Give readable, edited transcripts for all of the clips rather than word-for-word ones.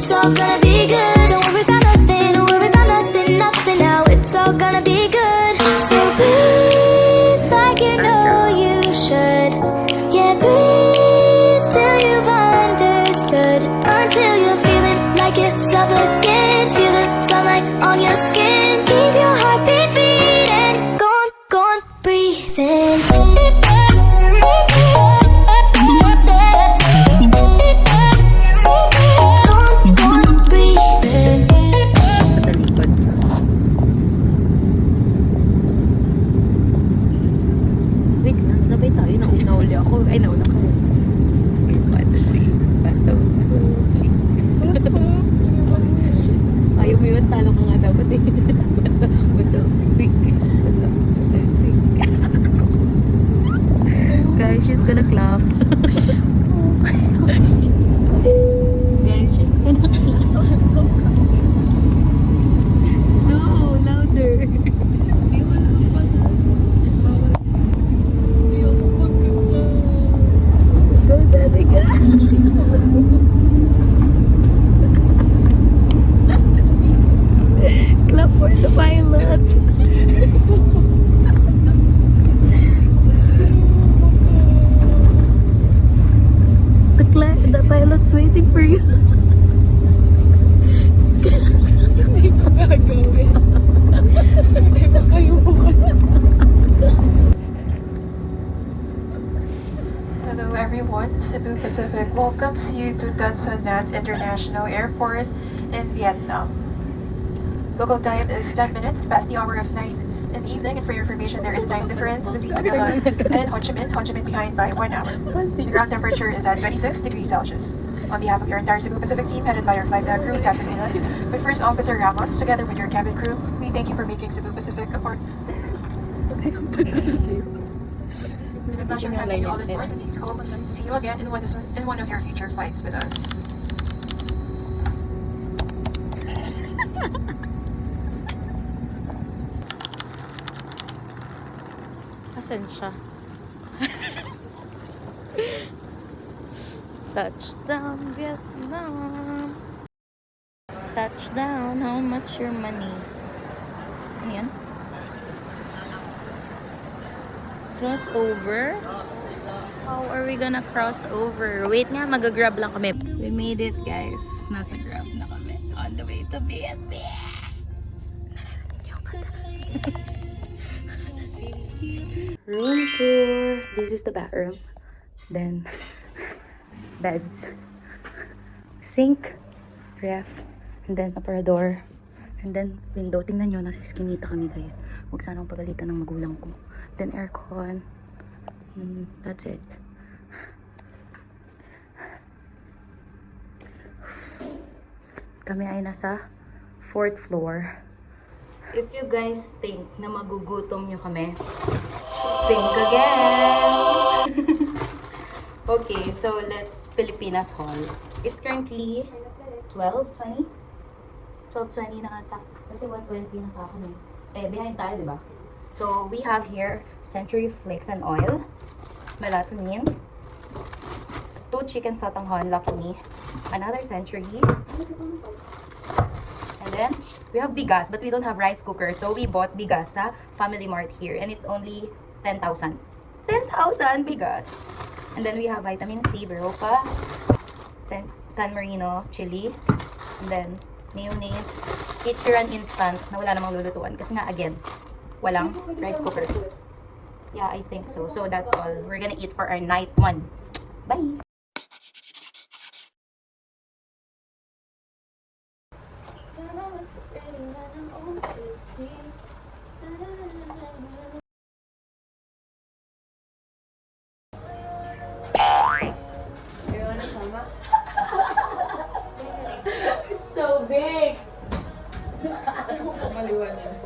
it's all gonna be good. Don't worry about nothing, don't worry about nothing, nothing now. It's all gonna be good. So breathe like you know you should. Yeah, breathe till you've understood. Until you're feeling like it's up again. Feel the sunlight on your skin. Keep your heartbeat beating. Go on, breathe in. Wait lang, sabay tayo. Nauli ako. Ay, nauna ka. Ayaw mo yun, talo ka nga dapat eh. Guys, she's gonna clap. Guys, she's gonna clap. No, louder. Go, daddy, go. Clap for the pilot. The pilot's waiting for you. Hindi pa gagawin. Hindi pa kayo Hello everyone, Cebu Pacific welcomes you to Tan Son Nhat International Airport in Vietnam. Local time is 10 minutes past the hour of 9 in the evening, and for your information, there is a time difference between Manila and Ho Chi Minh behind by 1 hour. The ground temperature is at 26 degrees Celsius. On behalf of your entire Cebu Pacific team, headed by your flight deck crew, Captain Minas, with First Officer Ramos, together with your cabin crew, we thank you for making Cebu Pacific a part. It's a pleasure having you all aboard. See you again in one of your future flights with us. Asan siya? Touchdown, Vietnam. Touchdown, how much your money? Ano yan? Crossover? How are we gonna cross over? Wait nga, mag-grab lang kami. We made it, guys. Nasa grab na kami. On the way to Vietnam. Room tour. This is the bathroom. Then, beds. Sink. Ref. And then, aparador. And then, window. Tingnan nyo, nasa skinita kami, guys. Huwag sanang pagalitan ng magulang ko. Then, aircon. That's it. Kami ay nasa 4th floor. If you guys think na magugutom nyo kami, think again! Okay, so let's Pilipinas Hall. It's currently 12:20 na ata. Kasi 1:20 na sa akin eh. Behind tayo, diba? So, we have here Century Flakes and Oil, melatonin, 2 chicken sotanghon, lucky me, another Century, and then we have bigas, but we don't have rice cooker, so we bought bigas sa Family Mart here, and it's only 10,000. 10,000 bigas. And then we have vitamin C, Veropa, San Marino chili, and then mayonnaise, Kitcheran instant na wala namang lulutuan kasi nga again, walang rice cooker. Yeah, I think so. So that's all. We're gonna eat for our night 1. Bye! It's so big! Maliwanag.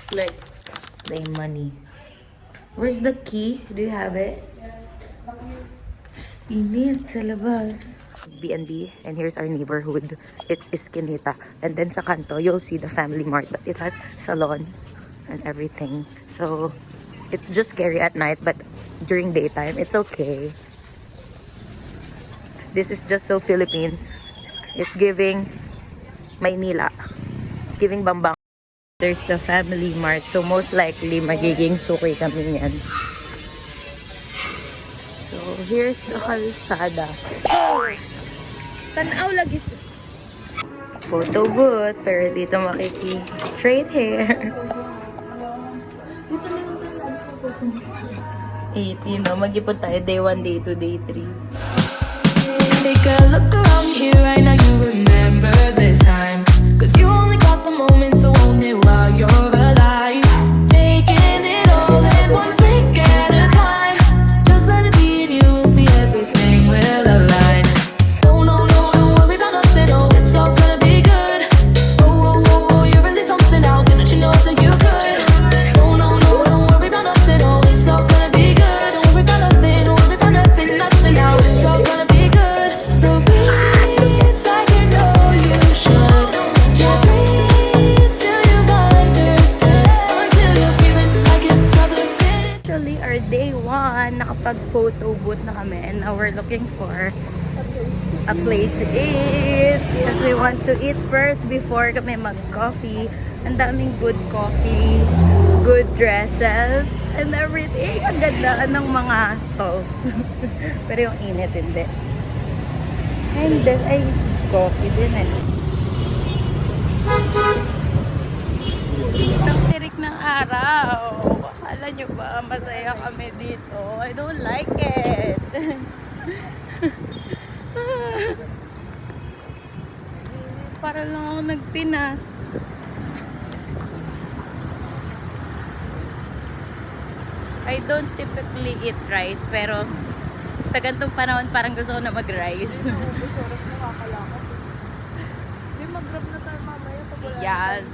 Like, play money. Where's the key? Do you have it? Init sa labas. B&B, and here's our neighborhood. It's Esquinita. And then sa kanto, you'll see the Family Mart, but it has salons and everything. So, it's just scary at night, but during daytime, it's okay. This is just so Philippines. It's giving Maynila. It's giving Bambang. There's the Family Mart, so most likely magiging suki kami niyan. So, here's the kalsada. Tanaw lagi. Photo booth, pero dito makiki straight hair. 18, no? Mag-ipon tayo day 1, day 2, day 3. Take a look around here right now, you remember this time. Cause you only got the moment, so own it while you're alive. Taking it all in one click at a time. Just let it be and you will see everything will align. No, no, no, don't worry about nothing, oh, it's all gonna be good. Oh, oh, oh, oh, you're really something now, didn't you know that you could? No, no, no, don't worry about nothing, oh, it's all gonna be good. Don't worry about nothing, don't worry about nothing, nothing now, it's all gonna be good. So breathe like you know you should. Yeah, breathe till you understand. Until you're feeling like it's other than. Actually, our day 1, nakapag-photo booth na kami, and now we're looking for a place to eat because we want to eat first before kami mag-coffee. Ang daming good coffee, good dresses, and everything. Ang ganda ng mga stalls. Pero yung init hindi. And then, ay, coffee din eh. Ang tirik ng araw. Akala nyo ba masaya kami dito? I don't like it. Para lang ako nagpinas. I don't typically eat rice, pero sa ganitong panahon parang gusto ko na mag-rice. Hindi, mag-grab na tayo mamaya pag wala. Yes.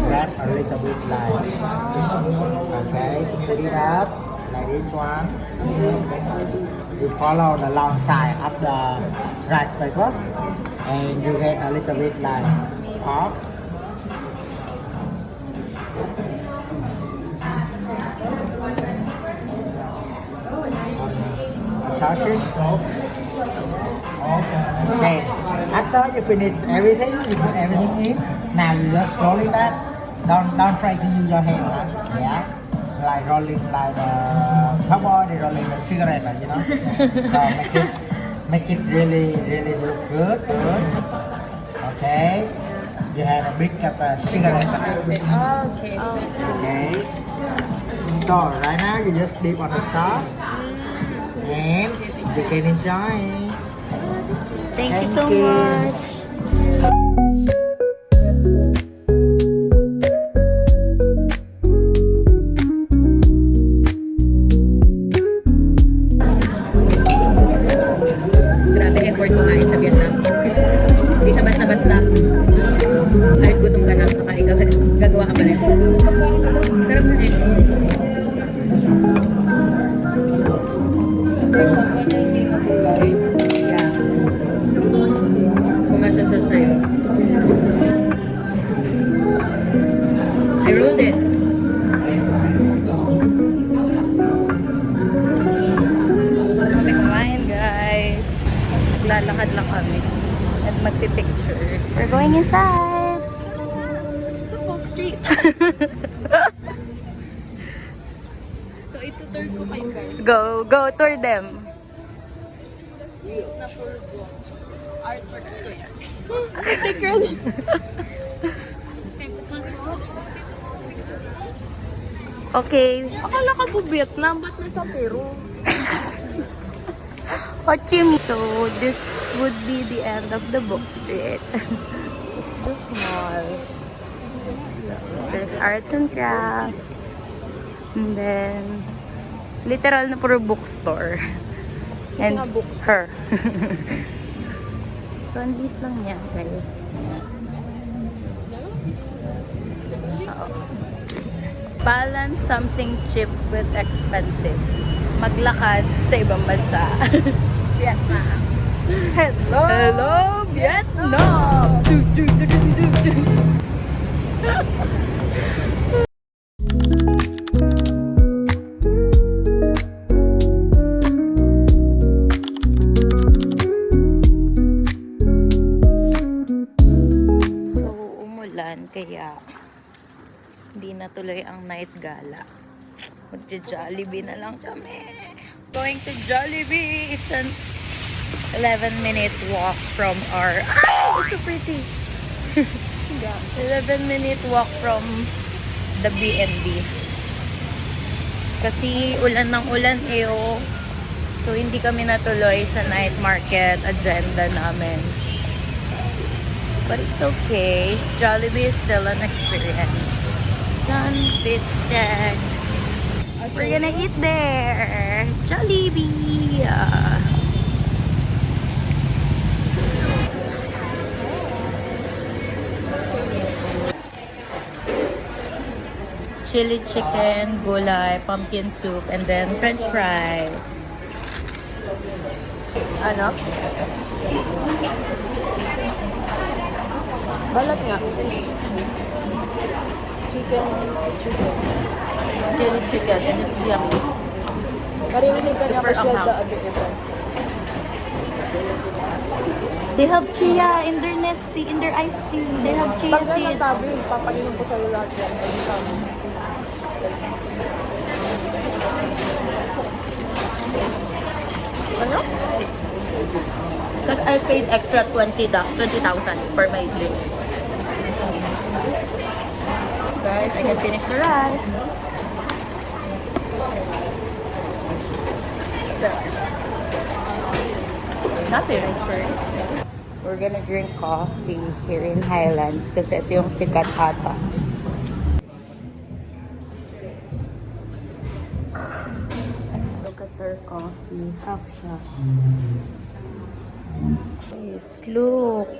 Grab a little bit like, okay, put it up like this one. You follow the long side of the rice paper and you get a little bit like off. Sausage. Okay. After you finish everything, you put everything in. Now you just roll it up. Don't try to use your hand, right? Yeah. Like rolling like cowboy, they rolling a cigarette, like, you know. So make it really look good. Okay. You have a big cup of cigarette. Okay. Okay. So right now you just dip on the sauce and you can enjoy. Thank you so much. Grabe effort kumain sa Vietnam. Hindi siya basta-basta. Kahit gutom ka na, gagawa ka pa rin. Sarap na eh. Yeah. Kumasya sa sayo. I rolled it. Kami kumain, guys. Maglalakad lang kami. At magpipictures. We're going inside. Sa Polk Street. So, itutur ko kayo guys. Go, tour them. This is the street na puro books. Artworks ko yan. Take your leave. Okay. Akala ka po Vietnam, ba't nasa Peru? Ho Chi Minh. So, this would be the end of the book street. It's just small. There's arts and crafts. And then, literal na puro bookstore. And her. So, ang liit lang niya, guys. So, balance something cheap with expensive. Maglakad sa ibang bansa. Vietnam. Hello! Hello, Vietnam! Du, du, du, du, du, du. So, umulan kaya hindi natuloy ang night gala. Magja-Jollibee na lang kami. Going to Jollibee! It's an 11-minute walk from our... Ah! It's so pretty! 11-minute walk from the B&B. Kasi ulan ng ulan oh. So, hindi kami natuloy sa night market agenda namin. But it's okay. Jollibee is still an experience. John Fit Check. We're gonna eat there. Jollibee. Chili chicken, gulay, pumpkin soup, and then french fries. Ano? Balat nga. Chicken. Chili chicken, and it's yummy. Mariwinig ka niya Super kasi anghang. the other events. They have chia in their nesty, in their iced tea. They have chia Pag yan ang seeds. tabi, papainom ko sa'yo lahat yan. Ay, sabi. Ano? Because I paid extra 20,000 for my drink. Guys, I can finish the rice. Not very nice first. We're gonna drink coffee here in Highlands kasi ito yung sikat ata. Look at their coffee. Half shot. Guys, look.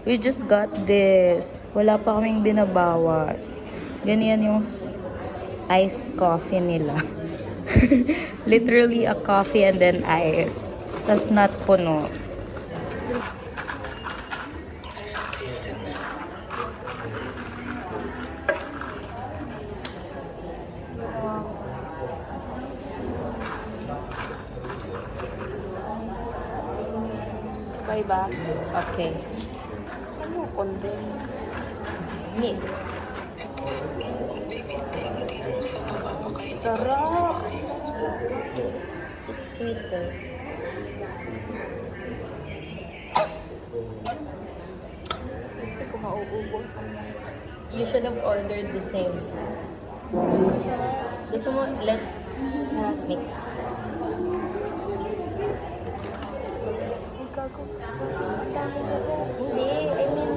We just got this. Wala pa kaming binabawas. Ganyan yung iced coffee nila. Literally a coffee and then ice. Tas not puno. Okay ba? Okay. Saan mo konde? Mix. Sarap! It's sweet though. Gusto ko mauubos. You should have ordered the same. Gusto mo, let's mix. Gago. Dami na ba? Hindi, I mean,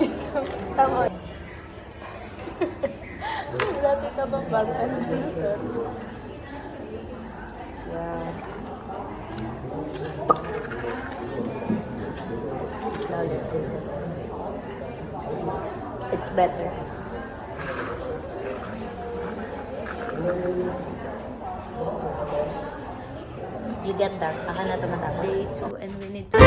So, tama. Dati ka bang bagan? Sir? yeah. Now let's do this. It's better. You get that? Aka na ito matapos. Day 2 and we need to...